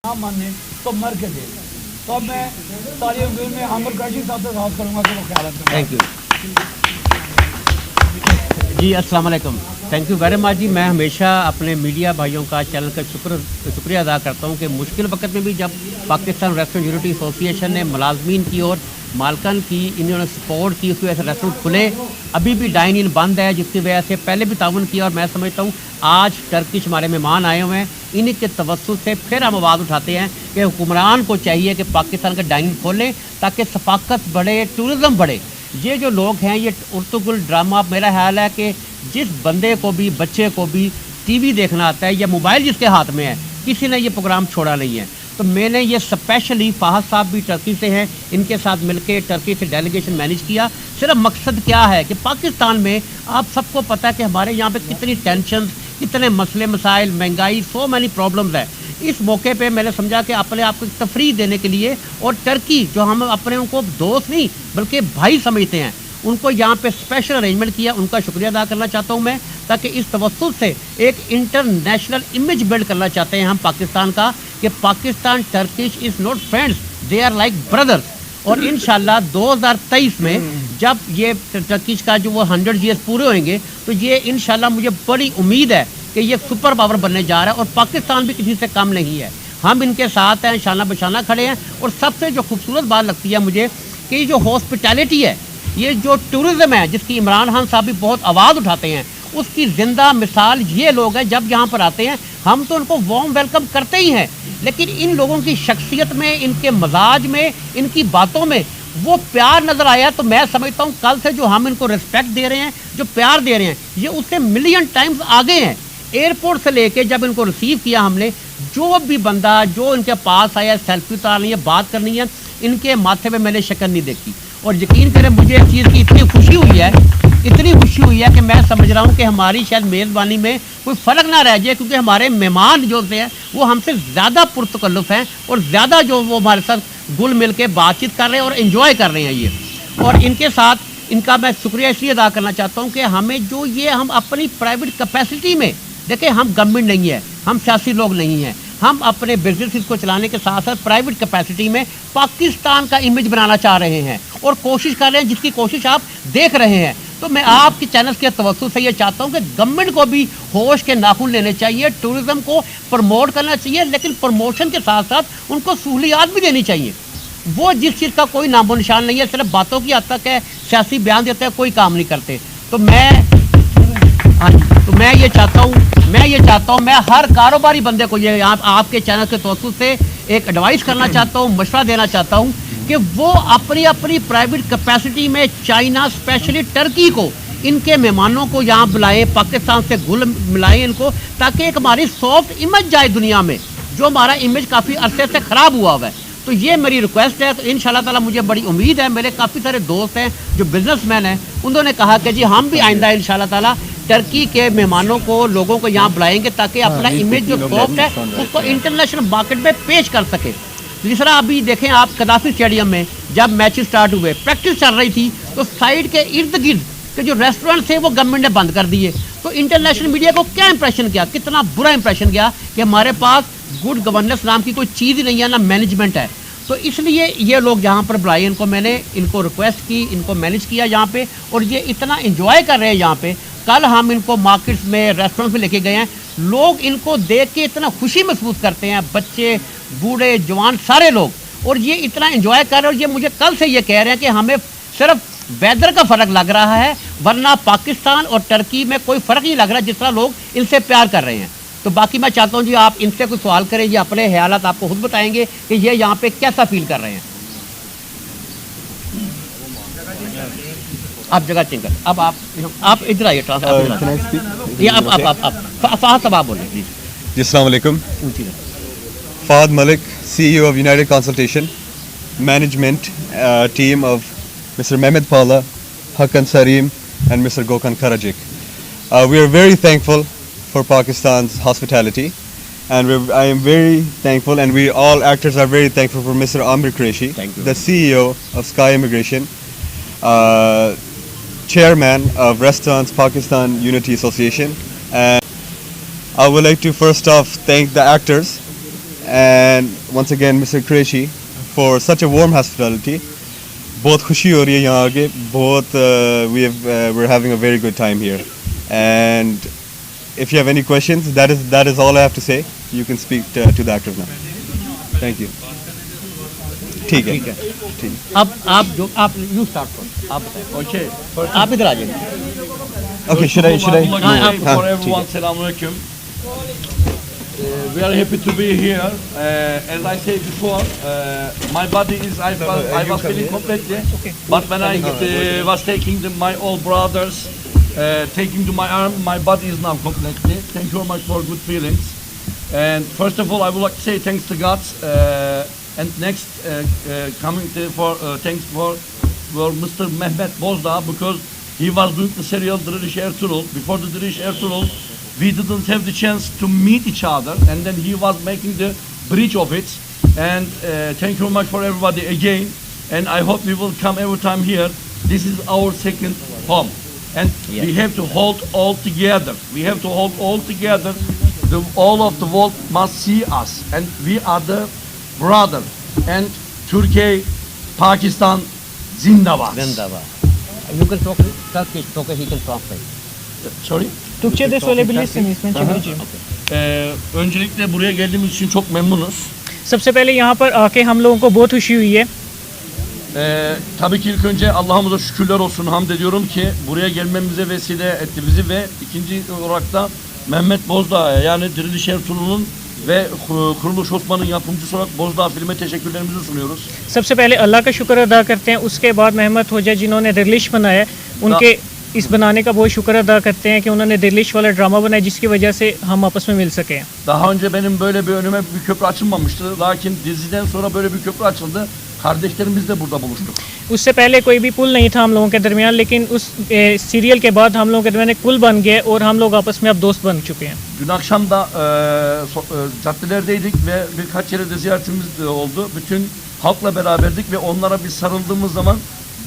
ना माने तो मर के दे। तो मैं सारी उम्मीद में आमिर कुरैशी साहब से बात करूँगा कि वो ख्याल रखें। थैंक यू जी, अस्सलाम वालेकुम। थैंक यू वेरी मच जी। मैं हमेशा अपने मीडिया भाइयों का चैनल का शुक्रिया अदा करता हूँ कि मुश्किल वक्त में भी जब पाकिस्तान रेस्टोरेंट यूनिटी एसोसिएशन ने मुलाजमीन की और मालकन की इन्होंने सपोर्ट की, उसकी वजह से रेस्टोरेंट खुले। अभी भी डाइन इन बंद है, जिसकी वजह से पहले भी ताउन किया। और मैं समझता हूँ आज टर्किश हमारे मेहमान आए हुए हैं, इन्हीं के तवस्सुत से फिर हम आवाज़ उठाते हैं कि हुक्मरान को चाहिए कि पाकिस्तान का डाइन खोलें ताकि सफाकत बढ़े, टूरिज़म बढ़े। ये जो लोग हैं ये उर्तुगुल ड्रामा, मेरा ख्याल है कि जिस बंदे को भी, बच्चे को भी टीवी देखना आता है या मोबाइल जिसके हाथ में है, किसी ने ये प्रोग्राम छोड़ा नहीं है। तो मैंने ये स्पेशली फ़ाहद साहब भी टर्की से हैं, इनके साथ मिलके टर्की से डेलीगेशन मैनेज किया। सिर्फ मकसद क्या है कि पाकिस्तान में आप सबको पता है कि हमारे यहाँ पे कितनी टेंशन, कितने मसले मसाइल, महंगाई, सो मैनी प्रॉब्लम्स है। इस मौके पे मैंने समझा कि अपने आप को तफरीह देने के लिए, और टर्की जो हम अपने उनको दोस्त नहीं बल्कि भाई समझते हैं, उनको यहाँ पे स्पेशल अरेंजमेंट किया। उनका शुक्रिया अदा करना चाहता हूँ मैं, ताकि इस तवस्सुत से एक इंटरनेशनल इमेज बिल्ड करना चाहते हैं हम पाकिस्तान का कि Pakistan Turkish is not friends, they are like brothers. और इंशाल्लाह 2023 में जब ये टर्किश का जो वो 100 ईयर्स पूरे होंगे तो ये इंशाल्लाह मुझे बड़ी उम्मीद है कि ये सुपर पावर बनने जा रहा है। और पाकिस्तान भी किसी से कम नहीं है, हम इनके साथ हैं, शाना बशाना खड़े हैं। और सबसे जो खूबसूरत बात लगती है मुझे कि ये जो हॉस्पिटैलिटी है, ये जो टूरिज़्म है जिसकी इमरान खान साहब भी बहुत आवाज़ उठाते हैं, उसकी ज़िंदा मिसाल ये लोग हैं। जब यहाँ पर आते हैं हम तो उनको वार्म वेलकम करते ही हैं, लेकिन इन लोगों की शख्सियत में, इनके मजाज में, इनकी बातों में वो प्यार नज़र आया। तो मैं समझता हूँ कल से जो हम इनको रिस्पेक्ट दे रहे हैं, जो प्यार दे रहे हैं, ये उससे मिलियन टाइम्स आगे हैं। एयरपोर्ट से लेके जब इनको रिसीव किया हमने, जो भी बंदा जो इनके पास आया, सेल्फी उतारनी है, बात करनी है, इनके माथे पे मैंने शक्ल नहीं देखी। और यकीन करें मुझे इस चीज़ की इतनी खुशी हुई है कि मैं समझ रहा हूँ कि हमारी शायद मेज़बानी में कोई फ़र्क ना रह जाए, क्योंकि हमारे मेहमान जो होते हैं वो हमसे ज़्यादा पुरतकल्लुफ़ हैं और ज़्यादा जो वो हमारे साथ घुल मिल के बातचीत कर रहे हैं और इन्जॉय कर रहे हैं ये। और इनके साथ इनका मैं शुक्रिया इसलिए अदा करना चाहता हूँ कि हमें जो ये हम अपनी प्राइवेट कैपेसिटी में, देखिए हम गवर्नमेंट नहीं है, हम सियासी लोग नहीं हैं, हम अपने बिजनेस को चलाने के साथ साथ प्राइवेट कैपेसिटी में पाकिस्तान का इमेज बनाना चाह रहे हैं और कोशिश कर रहे हैं, जिसकी कोशिश आप देख रहे हैं। तो मैं आपके चैनल के तवज्जुह से ये चाहता हूँ कि गवर्नमेंट को भी होश के नाखून लेने चाहिए, टूरिज़्म को प्रमोट करना चाहिए, लेकिन प्रमोशन के साथ साथ उनको सहूलियात भी देनी चाहिए। वो जिस चीज़ का कोई नामो निशान नहीं है, सिर्फ बातों की हद तक है, सियासी बयान देते हैं, कोई काम नहीं करते। तो मैं ये चाहता हूँ मैं हर कारोबारी बंदे को ये आपके चैनल के तवज्जुह से एक एडवाइस करना चाहता हूँ, मशवरा देना चाहता हूँ कि वो अपनी अपनी प्राइवेट कैपेसिटी में चाइना, स्पेशली टर्की को, इनके मेहमानों को यहाँ बुलाएं, पाकिस्तान से घुल मिलाएं इनको, ताकि एक हमारी सॉफ्ट इमेज जाए दुनिया में, जो हमारा इमेज काफ़ी अरसे से ख़राब हुआ है। तो ये मेरी रिक्वेस्ट है। तो इंशाल्लाह ताला मुझे बड़ी उम्मीद है, मेरे काफ़ी सारे दोस्त हैं जो बिजनेसमैन हैं, उन्होंने कहा कि जी हम भी आइंदा इंशाल्लाह ताला टर्की के मेहमानों को, लोगों को यहाँ बुलाएंगे ताकि अपना इमेज जो सॉफ्ट है उसको इंटरनेशनल मार्केट में पेश कर सके। तीसरा, अभी देखें आप कदाफी स्टेडियम में जब मैच स्टार्ट हुए, प्रैक्टिस चल रही थी, तो साइड के इर्द गिर्द के जो रेस्टोरेंट थे वो गवर्नमेंट ने बंद कर दिए। तो इंटरनेशनल मीडिया को क्या इंप्रेशन गया, कितना बुरा इंप्रेशन गया कि हमारे पास गुड गवर्नेंस नाम की कोई चीज़ ही नहीं है, ना मैनेजमेंट है। तो इसलिए ये लोग यहाँ पर बुलाए, मैंने इनको रिक्वेस्ट की, इनको मैनेज किया यहाँ पे, और ये इतना इंजॉय कर रहे हैं यहाँ पे। कल हम इनको मार्केट्स में, रेस्टोरेंट में लेके गए हैं, लोग इनको देख के इतना खुशी महसूस करते हैं, बच्चे, बूढ़े, जवान, सारे लोग, और ये इतना एंजॉय कर रहे हैं। और ये मुझे कल से ये कह रहे हैं कि हमें सिर्फ वेदर का फ़र्क लग रहा है, वरना पाकिस्तान और टर्की में कोई फ़र्क नहीं लग रहा, जिस तरह लोग इनसे प्यार कर रहे हैं। तो बाकी मैं चाहता हूँ जी आप इनसे कोई सवाल करें, ये अपने ख्यालात आपको खुद बताएंगे कि ये यहाँ पे कैसा फील कर रहे हैं। आप जगह चेंज कर, अब आप इधर आइए, ये आप फ़ाहद साहब आप बोलें प्लीज़। जी, अस्सलाम वालेकुम। फ़ाहद Malik, CEO of United Consultation, management team of Mr. Mehmet Pala, Hakan Sarim and Mr. Gökhan Karacik. We are very thankful for Pakistan's hospitality, and I am very thankful, and we all actors are very thankful for Mr. Amir Qureshi, the CEO of Sky Immigration, chairman of Restaurants Pakistan Unity Association. And I would like to first off thank the actors and once again Mr. Qureshi for such a warm hospitality. بہت خوشی ہو رہی ہے یہاں آگے بہت we're having a very good time here and if you have any questions that is all I have to say. You can speak to the actors now. Thank you. ٹھیک ہے ٹھیک. اب آپ جو آپ یو اسٹارٹ کرو آپ بتائیں. آپ ادھر آ جائیں. Okay, should I For everyone, Assalamu alaikum. We are happy to be here. As I said before, my body is, I was feeling completely, but when I was taking my old brothers, taking to my arm, my body is now completely. Thank you very much for good feelings. And first of all, I would like to say thanks to God. And next, coming to thanks for Mr. Mehmet Bozda, because he was doing the serial Diriliş Ertuğrul. Before the Diriliş Ertuğrul, we didn't have the chance to meet each other, and then he was making the bridge of it. And thank you very much for everybody again. And I hope we will come every time here. This is our second home, and we have to hold all together. We have to hold all together. All of the world must see us, and we are the brother. And Turkey, Pakistan, Zindabad. Zindabad. You can talk Turkish, he can translate. Sorry. Türkçe de söyleyebilirsiniz. Ben çevireceğim. Öncelikle buraya geldiğimiz için çok memnunuz. सबसे पहले यहाँ पर आके हम लोगों को बहुत खुशी हुई है. Tabii ki ilk önce Allah'ımıza şükürler olsun, hamd ediyorum ki buraya gelmemize vesile etti bizi ve ikinci olarak da Mehmet Bozdağ'a, yani Diriliş Ertuğrul'un ve Kuruluş Osman'ın yapımcısı olarak Bozdağ filme teşekkürlerimizi sunuyoruz. सबसे पहले अल्लाह का शुक्र अदा करते हैं. उसके बाद मेहमत होजा जिन्होंने दिरलिश बनाया उनके इस बनाने का बहुत शुक्र अदा करते हैं कि उन्होंने दिरलिश वाला ड्रामा बनाया जिसकी वजह से हम आपस में मिल सके. Daha önce benim böyle bir önüme bir köprü açılmamıştı. Lakin diziden sonra böyle bir köprü açıldı. Kardeşlerimiz de burada buluştuk. उससे पहले कोई भी पुल नहीं था हम लोगों के दरमियान, लेकिन उस सीरियल के बाद हम लोगों के दरमियान एक पुल बन गया और हम लोग आपस में अब दोस्त बन चुके हैं. Dün akşam da caddelerdeydik ve birkaç yere de ziyaretimiz de oldu. Bütün halkla beraberdik ve onlara bir sarıldığımız zaman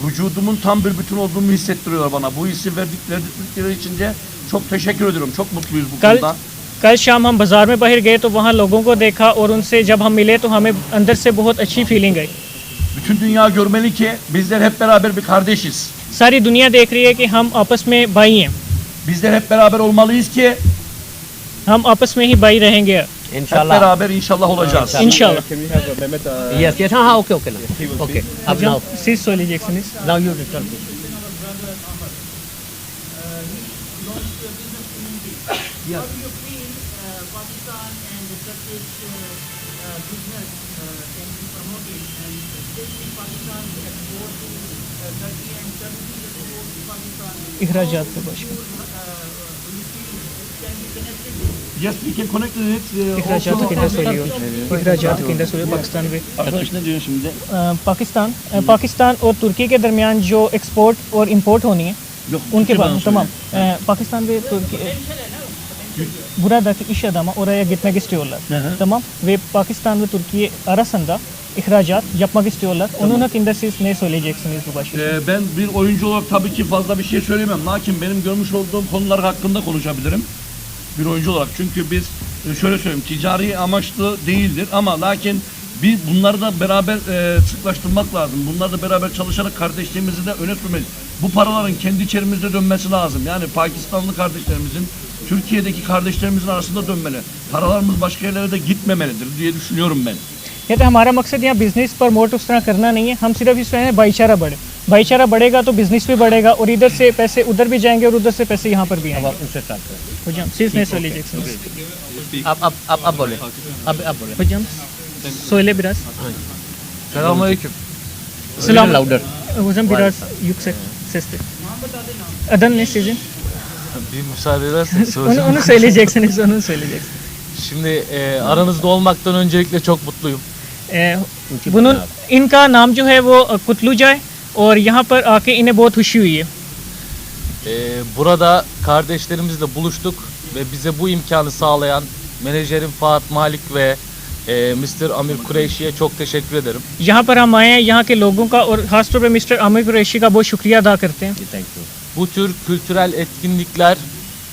vücudumun tam bir bütün olduğumu hissettiriyorlar bana. Bu hissi verdikleri için de çok teşekkür ediyorum. Çok mutluyuz bu konuda. कल शाम हम बाज़ार में बाहर गए तो वहाँ लोगों को देखा और उनसे जब हम मिले तो हमें अंदर से बहुत अच्छी फीलिंग आई. Bütün dünya görmeli ki bizler hep beraber bir kardeşiz. सारी दुनिया देख रही है कि हम आपस में भाई हैं. Bizler hep beraber olmalıyız ki हम आपस में ही भाई रहेंगे hep İnşallah. beraber inşallah olacağız. इंशाल्लाह. Yes, ha, okay. Okay. Ab now. Siz söyleyeceksiniz. Now you return. İhracat ve başkan. Yes, we can connect with it. İhracatı kimde söylüyor? İhracatı kimde söylüyor? Pakistan ve Arkadaş ne diyor şimdi? Pakistan और तुर्की के दरमियान जो एक्सपोर्ट और इंपोर्ट होनी है Yok. उनके Türkçe बाद bana tamam söyle. Pakistan ve Türkiye buradaki iş adamı oraya gitmek istiyorlar. Tamam ve Pakistan ve Türkiye arasında ihracat yapmak istiyorlar. Onun hakkında siz ne söyleyeceksiniz bu başlıkta? Ben bir oyuncu olarak tabii ki fazla bir şey söyleyemem. Lakin benim görmüş olduğum konular hakkında konuşabilirim. Bir oyuncu olarak. Çünkü biz şöyle söyleyeyim, ticari amaçlı değildir ama lakin biz bunları da beraber sıklaştırmak lazım. Bunları da beraber çalışarak kardeşliğimizi de öne sürmeliyiz. Bu paraların kendi içerimizde dönmesi lazım. Yani Pakistanlı kardeşlerimizin, Türkiye'deki kardeşlerimizin arasında dönmeli. Paralarımız başka yerlere de gitmemelidir diye düşünüyorum ben. या तो हमारा मकसद यहाँ business promote उस तरह करना नहीं है. हम सिर्फ इस तरह भाईचारा बढ़े. भाईचारा बढ़ेगा तो बिजनेस भी बढ़ेगा और इधर से पैसे उधर भी जाएंगे और उधर से पैसे यहाँ पर भी अब आएंगे. आप उनसे स्टार्ट करें. Hocam siz ne söyleyeceksiniz? Ab बोले. Ab बोले. Hocam söyle biraz. Selamünaleyküm. Selam. Louder. Hocam biraz yüksek sesle. Adın ne sizin? Bir müsaade ederseniz soracağım. Onu söyleyeceksiniz, onu söyleyeceksiniz. Şimdi aranızda olmaktan öncelikle çok mutluyum. bunun इनका नाम जो है वो कुतलुजा है और यहाँ पर आके इन्हें बहुत खुशी हुई है. Burada kardeşlerimizle buluştuk ve bize bu imkanı sağlayan menajerim Fuat Malik ve Mr. Amir Kureşi'ye çok teşekkür ederim. यहाँ पर हम आए हैं यहाँ के लोगों का और खासतौर पे मिस्टर आमिर कुरैशी का बहुत शुक्रिया अदा करते हैं. Thank you. Bu tür kültürel etkinlikler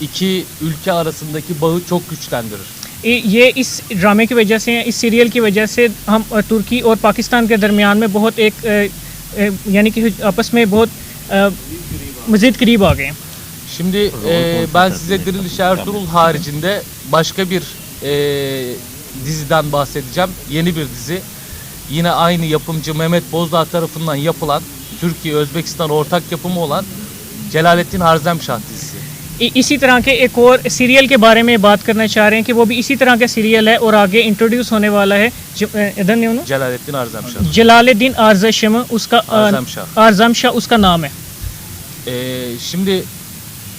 iki ülke arasındaki bağı çok güçlendirir. ये इस ड्रामे की वजह से, इस सीरियल की वजह से हम तुर्की और पाकिस्तान के दरमियान में बहुत यानी कि आपस में बहुत मज़ीद करीब आ गए हैं. Şimdi ben size Diriliş Ertuğrul haricinde başka bir diziden bahsedeceğim. Yeni bir dizi. Yine aynı yapımcı Mehmet Bozdağ tarafından yapılan, Türkiye-Özbekistan ortak yapımı olan Celalettin Harzemşah dizisi. इसी तरह के एक और सीरियल के बारे में बात करना चाह रहे हैं कि वो भी इसी तरह का सीरियल है और आगे इंट्रोड्यूस होने वाला है. इधर नहीं होना, Celalettin Harzemşah. जलालुद्दीन आरज़म उसका आरज़मशाह उसका नाम है. Şimdi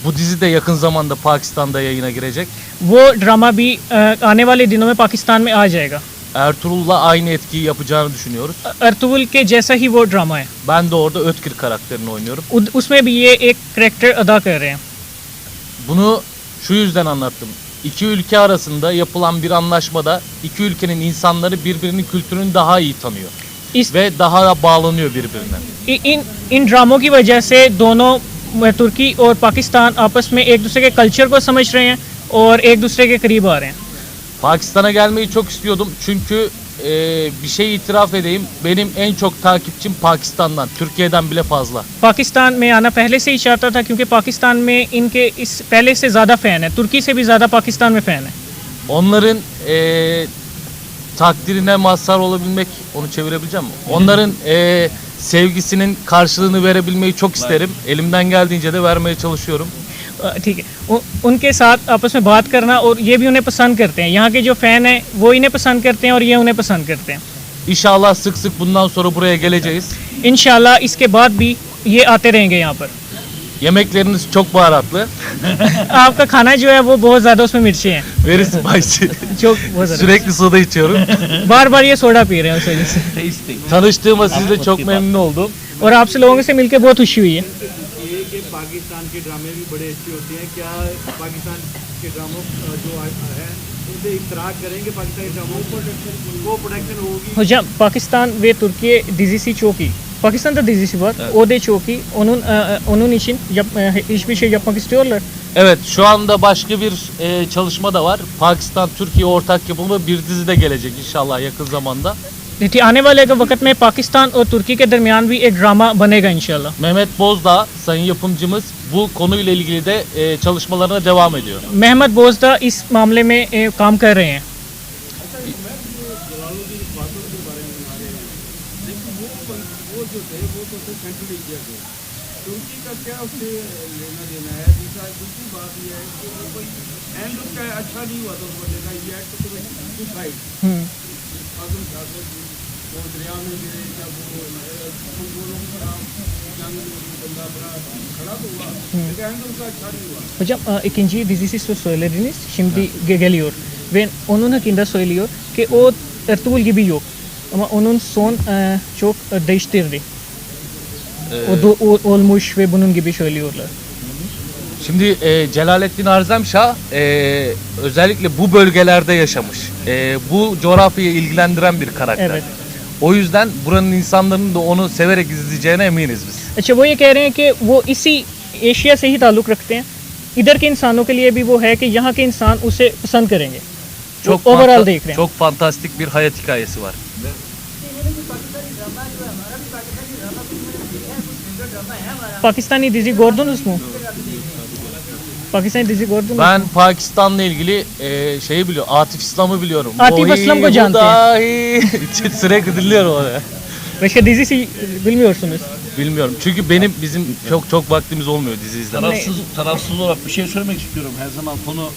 bu dizi de yakın zamanda Pakistan'da yayına girecek. वो ड्रामा भी आने वाले दिनों में पाकिस्तान में आ जाएगा. Ertuğrul'la aynı etkiyi yapacağını düşünüyoruz. Ertugrul के जैसा ही वो ड्रामा है. Ben de orada Ötkir karakterini oynuyorum. उसमें भी ये एक करेक्टर अदा कर रहे हैं. Bunu şu yüzden anlattım. İki ülke arasında yapılan bir anlaşmada iki ülkenin insanları birbirinin kültürünü daha iyi tanıyor. Ve daha da bağlanıyor birbirine. इन ड्रामों की वजह से दोनों तुर्की और पाकिस्तान आपस में एक दूसरे के कल्चर को समझ रहे हैं और एक दूसरे के करीब आ रहे हैं. Pakistan'a gelmeyi çok istiyordum çünkü bir şey itiraf edeyim. Benim en çok takipçim Pakistan'dan, Türkiye'den bile fazla. Pakistan में आना पहले से ही चाहता था क्योंकि पाकिस्तान में इनके इस पहले से ज़्यादा फ़ैन है, तुर्की से भी ज़्यादा पाकिस्तान में फ़ैन है. Onların takdirine mazhar olabilmek, onu çevirebileceğim mi? Onların sevgisinin karşılığını verebilmeyi çok isterim. Elimden geldiğince de vermeye çalışıyorum. ठीक है, उनके साथ आपस में बात करना और ये भी उन्हें पसंद करते हैं. यहाँ के जो फ़ैन हैं वो इन्हें पसंद करते हैं और ये उन्हें पसंद करते हैं. İnşallah sık sık bundan sonra buraya geleceğiz. इंशाल्लाह इसके बाद भी ये आते रहेंगे यहाँ पर. Yemekleriniz çok baharatlı. आपका खाना जो है वो बहुत ज़्यादा उसमें मिर्ची हैं. Very spicy. çok बहुत ज़्यादा. Sürekli soda içiyorum. बार बार ये सोडा पी रहे हैं उस वजह से. Tanıştığıma sizle çok memnun oldum. और आपसे लोगों से मिलकर बहुत खुशी हुई है. कि पाकिस्तान के ड्रामे भी बड़े अच्छे होते हैं. क्या पाकिस्तान के ड्रामों जो हैं उनसे इख्तराज करेंगे पाकिस्तान के ड्रामों को प्रोडक्शन होगी? Hocam Pakistan ve Türkiye dizisi çok iyi. Pakistan'da dizisi var. O da çok iyi. Onun için hiçbir şey yapmak istiyorlar. Evet, şu anda başka bir çalışma da var. Pakistan-Türkiye ortak yapımı bir dizi de gelecek inşallah yakın zamanda. आने वाले के वक्त में पाकिस्तान और तुर्की के दरमियान भी एक ड्रामा बनेगा इंशाल्लाह. Mehmet Bozdağ, sayın yapımcımız bu konuyla ilgili de çalışmalarına devam ediyor. Mehmed बोजदा इस मामले में काम कर रहे हैं. तुर्की का क्या उससे लेना देना है? दूसरी बात यह है कि वो कोई एंड उसका अच्छा नहीं हुआ तो उसको लेना ये टू साइड. आजम शासन वो दरिया में गिरे जब वो लोग जंग बंदा बड़ा खड़ा तो हुआ लेकिन एंड उसका अच्छा नहीं हुwa. Hocam ikinci dizisi söylediniz. Şimdi geliyor. Ve onun hakkında söylüyor ki o Ertuğrul gibi yok. Ama onun son çok değiştirdi. O olmuş ve bunun gibi söylüyorlar. Şimdi Celalettin Harzemşah özellikle bu bölgelerde yaşamış. Bu coğrafyayı ilgilendiren bir karakter. Evet. O yüzden buranın insanların da onu severek izleyeceğine eminiz biz. अच्छा वो ये कह रहे हैं कि वो इसी एशिया से ही ताल्लुक़ रखते हैं. इधर के इंसानों के लिए भी वो है कि यहाँ के इंसान उसे पसंद करेंगे. ओवरऑल देख रहे हैं. Çok fantastik bir hayat hikayesi var. Pakistani dizi gördünüz mü? Pakistani dizi gördünüz mü? Ben Pakistan'la ilgili şeyi biliyorum. Atif İslam'ı biliyorum. Atif İslam ko jante hain. Sürekli dinliyorum onu. Başka dizisi bilmiyorsunuz. Bilmiyorum. Çünkü bizim çok vaktimiz olmuyor dizi izlemek. Tarafsız olarak bir şey söylemek istiyorum. Her zaman konu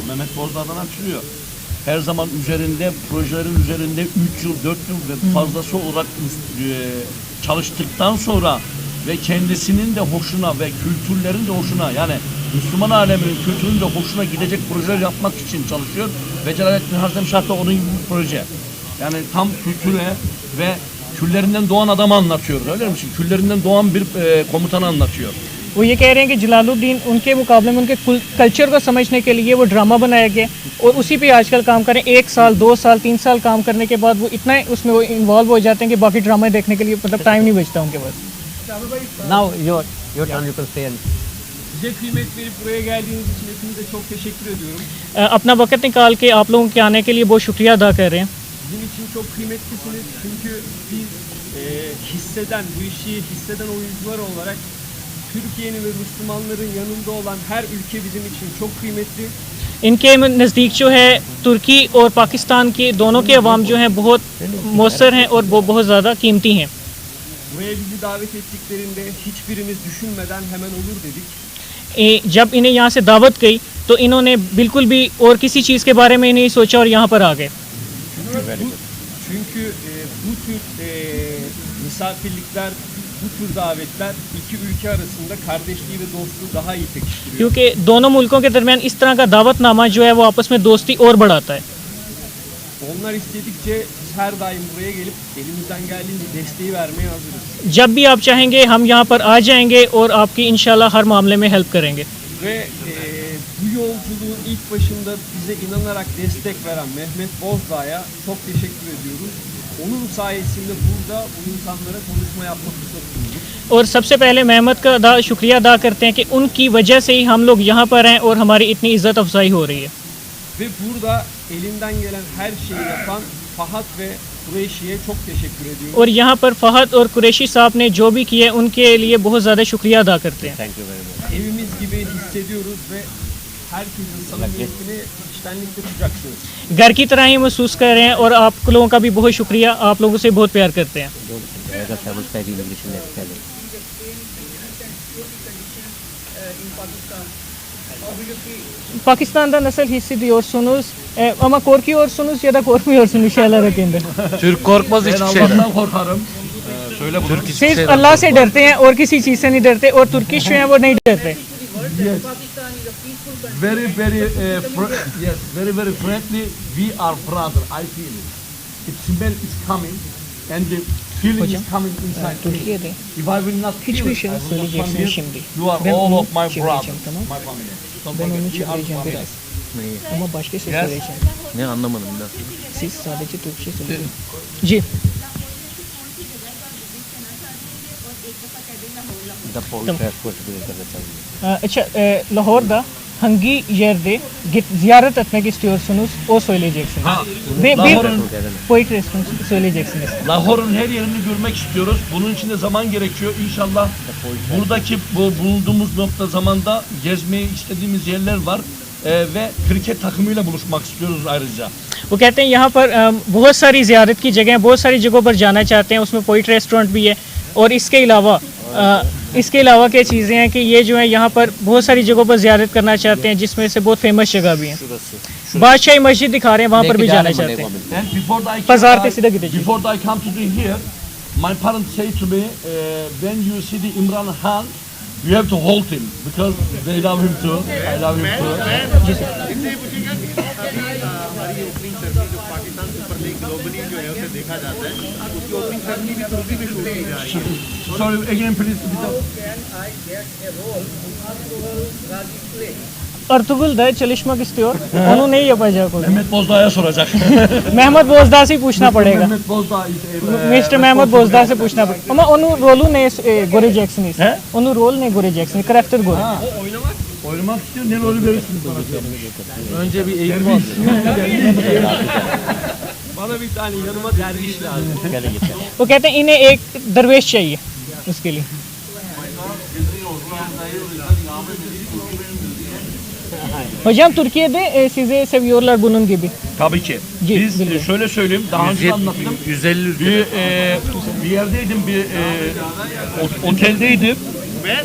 Mehmet Bozdağ'dan açılıyor. Her zaman üzerinde, projelerin üzerinde 3 yıl, 4 yıl ve fazlası olarak çalıştıktan sonra ve kendisinin de hoşuna ve kültürlerin de hoşuna, yani Müslüman aleminin kültürünün de hoşuna gidecek projeler yapmak için çalışıyor. Ve Celalettin Harzemşah da onun gibi bir proje. Yani tam kültüre ve küllerinden doğan adamı anlatıyor. Öyle mi? Küllerinden doğan bir komutanı anlatıyor. वो ये कह रहे हैं कि जलालुद्दीन उनके मुकाबले में उनके कल्चर को समझने के लिए वो ड्रामा बनाया गया और उसी पे आजकल काम करें. 1 साल 2 साल 3 साल काम करने के बाद वो इतना उसमें वो इन्वॉल्व हो जाते हैं कि बाकी ड्रामा देखने के लिए मतलब टाइम नहीं बचता उनके पास. Now your turn, you can say. Bize kıymet verip buraya geldiğiniz için hepinize çok teşekkür ediyorum. अपना वक्त निकाल के आप लोगों के आने के लिए बहुत शुक्रिया अदा कर रहे हैं. Bizim için çok kıymetlisiniz çünkü biz hisseden, bu işi hisseden oyuncular olarak Türkiye'nin ve Müslümanların yanında olan her ülke bizim için çok kıymetli. इनके नज़दीक जो है तुर्की और पाकिस्तान के दोनों के अवाम जो हैं बहुत मौसर हैं और वो बहुत ज़्यादा कीमती हैं. Buraya bizi davet ettiklerinde hiçbirimiz düşünmeden hemen olur dedik. जब इन्हें यहाँ से दावत गई तो इन्होंने बिल्कुल भी और किसी चीज़ के बारे में नहीं सोचा और यहाँ पर आ गए. Çünkü bu tür misafirlikler, bu tür davetler iki ülke arasında kardeşliği ve dostluğu daha iyi pekiştiriyor. क्योंकि दोनों मुल्कों के दरमियान इस तरह का दावतनामा जो है वो आपस में दोस्ती और बढ़ाता है. Onlar istedikçe biz her daim buraya gelip elimizden geldiğince desteği vermeye hazırız. जब भी आप चाहेंगे हम यहाँ पर आ जाएंगे और आपकी इंशाल्लाह हर मामले में हेल्प करेंगे. Ve bu yolculuğun ilk başında bize inanarak destek veren Mehmet Bozdağ'a çok teşekkür ediyoruz. Onun sayesinde burada bu insanlara konuşma yapma fırsatı bulduk. और सबसे पहले मेहमद का शुक्रिया अदा करते हैं कि उनकी वजह से ही हम लोग यहाँ पर हैं और हमारी इतनी इज़्ज़त अफजाई हो रही है. Ve burada elinden gelen her şeyi yapan Fahat ve Kureyşi'ye çok teşekkür ediyoruz. और यहाँ पर फहद और कुरैशी साहब ने जो भी किए उनके लिए बहुत ज़्यादा शुक्रिया अदा करते हैं. Thank you very much. Evimiz gibi hissediyoruz ve herkesin samimiyetini içtenlikle kucaklıyoruz. घर की तरह ही महसूस कर रहे हैं और आप लोगों का भी बहुत शुक्रिया, आप लोगों से बहुत प्यार करते हैं. Pakistan'da nasıl hissediyorsunuz? Ama korkuyorsunuz ya da korkmuyorsunuz şeyler hakkında. Türk korkmaz Ben hiçbir şeyden. Allah'tan korkarım. Söyle bunu. Türk hiçbir सिर्फ şeyden अल्लाह से डरते हैं और किसी चीज़ से नहीं डरते और तुर्किश जो हैं वो नहीं डरते. Very very yes, very very friendly. We are brother. I feel it. It smell is coming and the feeling is coming inside me. Türkiye'de If I will not feel hiçbir it, şey I will not come söyleyeceksiniz here. şimdi. You are Ben all onu of my çevireceğim, brothers, tamam? my family. Don't Ben onu forget, we are çevireceğim family. biraz. Ama başka şey Yes. söyleyeceğim. Ne anlamadım bir daha. Siz sadece Türkçe söyleyin. जी अच्छा Lahore da hangi yerde ziyaret etmek istiyorsunuz o söyleyeceksiniz. Ve bir poetry restaurant söyleyeceksiniz. Lahor'un her yerini görmek istiyoruz. Bunun için de zaman gerekiyor. İnşallah buradaki bu bulunduğumuz nokta zamanda gezmeyi istediğimiz yerler var. Ve kriket takımıyla buluşmak istiyoruz ayrıca. वो कहते हैं यहाँ पर बहुत सारी ज़ियारत की जगह बहुत सारी जगहों पर जाना चाहते हैं, उसमें पोइट्री रेस्टोरेंट भी है और इसके अलावा क्या चीज़ें हैं कि ये जो है यहाँ पर बहुत सारी जगहों पर ज़ियारत करना चाहते हैं जिसमें से बहुत फेमस जगह भी है. बादशाही मस्जिद दिखा रहे हैं, वहाँ पर भी जाना चाहते हैं. And Pazar पे सीधा गिरे. before I come to the here, my parents say to me, when you see the Imran Khan, you have to hold him because they love him too. I love him too. हमारी opening ceremony जो Pakistan super league globally जो है उसे देखा जाता है, उसकी opening ceremony भी तुर्की में शुरू की जा रही है. Sorry again please. Ertuğrul da çalışmak istiyor. Onu ne yapacak o? Mehmet Bozdağ'a soracak. Mehmet Bozdağ से पूछना पड़ेगा. Mehmet Bozdağ is Mr. Mehmet Bozdağ से पूछना पड़ेगा. Ama onu rolü ne göreceksiniz? Onu rol ne göreceksiniz? Karakter gör. oynamak istiyor. Ne rolü verirsiniz bana? Önce bir eğitim aldı. Bana bir tane yanıma derviş lazım. वो कहते हैं इन्हें एक दरवेश चाहिए उसके लिए. Hocam Türkiye'de size seviyorlar bunun gibi. Tabii ki. Ci- Biz biliyorum. şöyle söyleyeyim, daha önce de anlattım. 150 ülke. Bir yerdeydim, bir oteldeydim.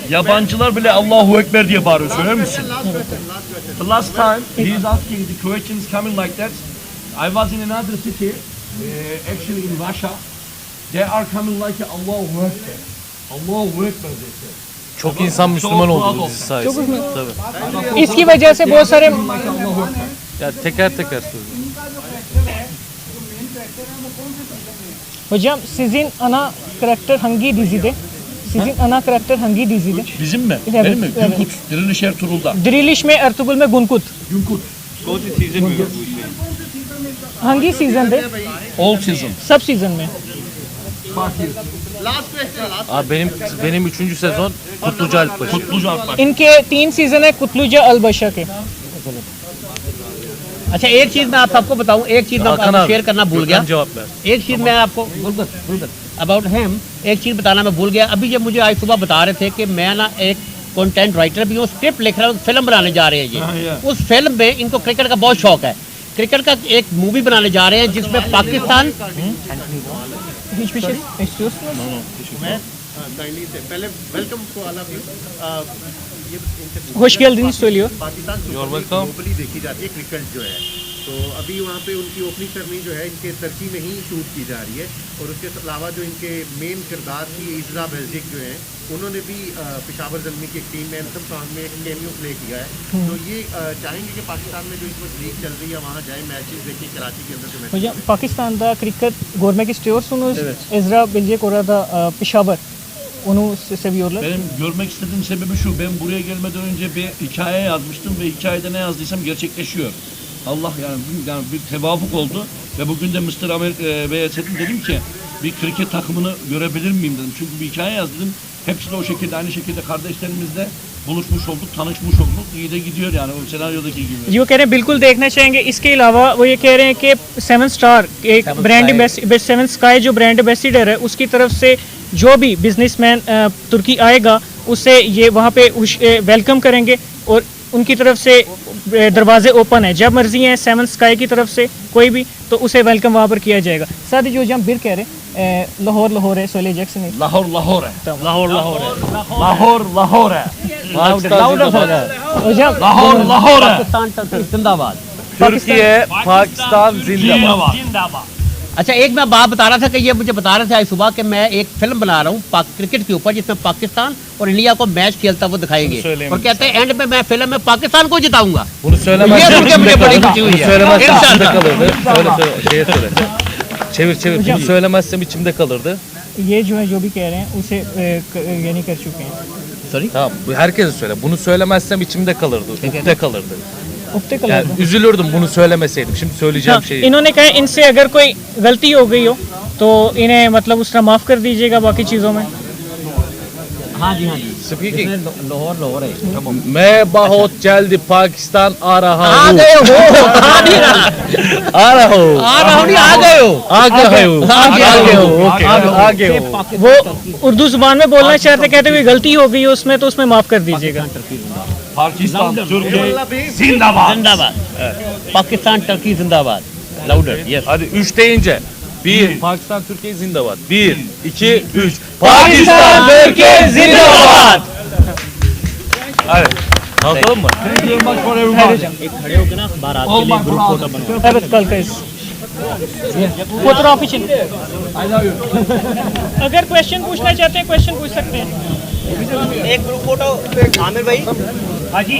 Yabancılar bile Allahu Ekber diye bağırıyor. Söyler misin? The last time he is asking the questions coming like that. I was in another city, actually in Russia. They are coming like Allahu Ekber. Allahu Ekber they say. Çok insan Müslüman oldu bu dizi Çok sayesinde. Müslüman. Tabii. इसकी वजह से बहुत सारे Ya teker teker söylüyorum. hocam sizin ana karakter hangi dizide? Sizin ana karakter hangi dizide? Bizim mi? Evet, Benim mi? evet. Günkut. Diriliş Ertuğrul'da. Diriliş में Ertuğrul में Gunkut. Günkut. कौन सी सीजन में हुआ पूछ रहे हैं? hangi season de? All season. सब सीजन में. Fatih. benim 3. sezon Kutluca Alpbaşı. Kutluca Alpbaşı. इनके 3 सीजन है कुतलुजा अलबशा के. अच्छा एक चीज़ मैं आप सबको बताऊं, एक चीज़ मैं Hakan आपको abi, शेयर करना भूल गया. Gökhan cevap ver. एक चीज़ मैं आपको अबाउट हिम एक चीज़ बताना मैं भूल गया. अभी जब मुझे आज सुबह बता रहे थे कि मैं ना एक कंटेंट राइटर भी हूँ, स्क्रिप्ट लिख रहा हूँ, फिल्म बनाने जा रहे हैं ये. उस फिल्म में इनको क्रिकेट का बहुत शौक है. क्रिकेट का एक मूवी बनाने जा रहे हैं जिसमें पाकिस्तान काइंडली से पहले welcome to all of you. ये होश geldiniz söylüyor. पाकिस्तान ग्लोबली देखी जाती है क्रिकेट जो है, तो अभी वहाँ पे उनकी ओपनिंग सेरेमनी जो है इनके टर्की में ही शूट की जा रही है. और उसके अलावा जो इनके मेन किरदार की इज़रा बेल्जिक जो है, उन्होंने भी पेशावर ज़ल्मी की एक टीम में एंथम सॉन्ग में एक कैमियो प्ले किया है. तो ये चाहेंगे कि पाकिस्तान में जो इस वक्त लीग चल रही है वहाँ जाए, मैचेस देखें कराची के अंदर जो match. Hocam Pakistan'da kriket görmek istiyorsunuz. Ezra bilecek orada Peshawar. Onu seviyorlar. Benim görmek istediğim sebebi şu, ben buraya gelmeden önce bir hikaye yazmıştım ve hikayede ne yazdıysam gerçekleşiyor. Allah yani bir tevafuk oldu ve bugün de Mr. Bey'e dedim ki bir kriket takımını görebilir miyim dedim. Çünkü bir hikaye yazdım. Hepsi de o şekilde, aynı şekilde kardeşlerimizle buluşmuş olduk, tanışmış olduk. İyi de gidiyor yani o senaryodaki gibi. ये कह रहे हैं बिल्कुल देखना चाहेंगे. इसके अलावा वो ये कह रहे हैं कि 7 स्टार एक ब्रांड 7 स्काई जो ब्रांड एम्बेसडर है उसकी तरफ से जो भी बिजनेसमैन तुर्की आएगा उससे ये वहाँ पे वेलकम करेंगे और उनकी तरफ से दरवाजे ओपन है. जब मर्जी हैं 7 स्काई की तरफ से कोई भी तो उसे वेलकम वहाँ पर किया जाएगा. साथ ही जो हम बिर कह रहे हैं लाहौर है सोले जैक्सन है. Lahor है. hocam Lahor है. पाकिस्तान टर्की जिंदाबाद. Türkiye, Pakistan zindabad. अच्छा एक मैं बात बता रहा था कि ये मुझे बता रहे थे आज सुबह कि मैं एक फिल्म बना रहा हूँ क्रिकेट के ऊपर जिसमें पाकिस्तान और इंडिया को मैच खेलता वो दिखाएंगे और कहते हैं एंड में मैं फिल्म में पाकिस्तान को जिताऊंगा. Bunu söylemezsen ये सुन के मुझे बड़ी खुशी हुई है. içimde इंशाल्लाह. kalırdı. Şeye söyle. Çevir. Bunu söylemezsem içimde kalırdı. ये जो है जो भी कह रहे हैं उसे ये नहीं कर चुके हैं. Sorry. Tamam, bu herkese söyle. Bunu söylemezsem içimde kalırdı. Ukde kalırdı. उगते colour Yani üzülürdüm bunu söylemeseydim. Şimdi söyleyeceğim şeyi. इन्होंने कहा इनसे अगर कोई गलती हो गई हो तो इन्हें मतलब उस तरह माफ कर दीजिएगा बाकी चीज़ों में. हाँ जी हाँ जी. Speaking. लाहौर है. मैं बहुत जल्द पाकिस्तान आ रहा आ हूँ. गए हो. आ नहीं रहा. आ रहा हूँ. आ रहा हूँ नहीं आ गए हो. आ गए हो. आगे हो. ओके. आ गए हो. वो उर्दू जुबान में बोलना चाहते कहते हुए गलती हो गई हो उसमें तो उसमें माफ कर दीजिएगा. Pakistan, Türkiye, zindabad. जिंदाबाद. पाकिस्तान टर्की जिंदाबाद. लाउडर. यस. Hadi 3 deyince. 1. Pakistan, Türkiye zindabad. 1, 2, 3. Pakistan, Türkiye zindabad. Hadi. Kalkalım mı? Thank you very much for everybody. खड़े होकर ना बारात के लिए ग्रुप फोटो बना. Evet kalkayız. Photograph için. अगर क्वेश्चन पूछना चाहते हैं क्वेश्चन पूछ सकते हैं. एक ग्रुप फोटो आमिर भाई. हाँ जी.